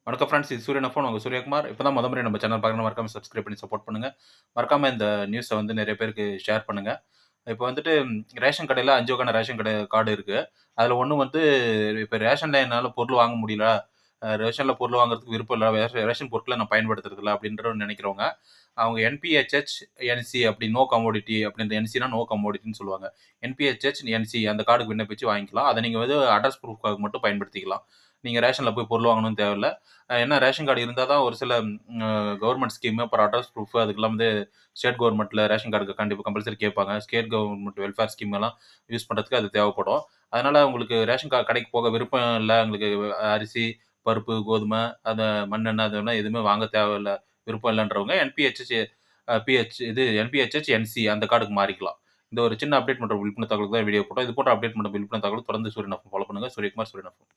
வணக்கம் ஃப்ரெண்ட்ஸ். இது சூரியன் எஃப்எம். உங்க சூரியகுமார். இப்ப தான் முறை நம்ம சேனல் பார்க்கணும் மறக்காம சப்ஸ்கிரைப் பண்ணி சப்போர்ட் பண்ணுங்க. மறக்காம இந்த நியூஸ வந்து நெறைய பேருக்கு ஷேர் பண்ணுங்க. இப்ப வந்துட்டு ரேஷன் கடையில 5 வகையான ரேஷன் கடை கார்டு இருக்கு. அதுல ஒண்ணு வந்து இப்ப ரேஷன்ல என்னால பொருள் வாங்க முடியல. ரேஷன்ல பொருள் வாங்குறதுக்கு விருப்பம் இல்ல. ரேஷன் பொருட்கள நான் பயன்படுத்துறதில்ல அப்படின்ற நெனைக்கிறவங்க, அவங்க என்பிஹெச்ஹெச், என்சி அப்படி நோ கமோடிட்டி அப்படின்ற என்சினா நோ கமோடிட்டின்னு சொல்லுவாங்க. என்பிஹெச்ஹெச், என்சி அந்த கார்டுக்கு விண்ணப்பிச்சு வாங்கிக்கலாம். அத நீங்க வந்து அட்ரஸ் ப்ரூஃப்காக மட்டும் பயன்படுத்திக்கலாம். நீங்க ரேஷன்ல போய் பொருள் வாங்கணும்னு தேவையில்ல. ஏன்னா ரேஷன் கார்டு இருந்தா தான் ஒரு சில கவர்ன்மென்ட் ஸ்கீம் அப்புறம் அட்ரஸ் ப்ரூஃப் அதுக்கெல்லாம் வந்து ஸ்டேட் கவர்ன்மென்ட்ல ரேஷன் கார்டுக்கு கண்டிப்பா கம்பல்சரி கேட்பாங்க. ஸ்டேட் கவர்ன்மென்ட் வெல்ஃபேர் ஸ்கீம் எல்லாம் யூஸ் பண்றதுக்கு அது தேவைப்படும். அதனால உங்களுக்கு ரேஷன் கடைக்கு போக விருப்பம் இல்ல. உங்களுக்கு அரிசி, பருப்பு, கோதுமை, அந்த மண்ணெண்ணெய் அதெல்லாம் எதுவுமே வாங்க தேவையில்ல. விருப்பம் இல்லன்றவங்க என்பிஹெச்ஹெச் என்பிஹெச்ஹெச், என்சி அந்த கார்டுக்கு மாறிக்கலாம். இந்த ஒரு சின்ன அப்டேட் பண்ற விழிப்புணர்வு தகவலுக்கு தான் வீடியோ போட்டோம். இது போன்ற அப்டேட் பண்ற விழிப்புணர்வு தகவல் தொடர்ந்து சூரியன் எஃப்எம் ஃபாலோ பண்ணுங்க. சூரியகுமார், சூரியன் எஃப்எம்.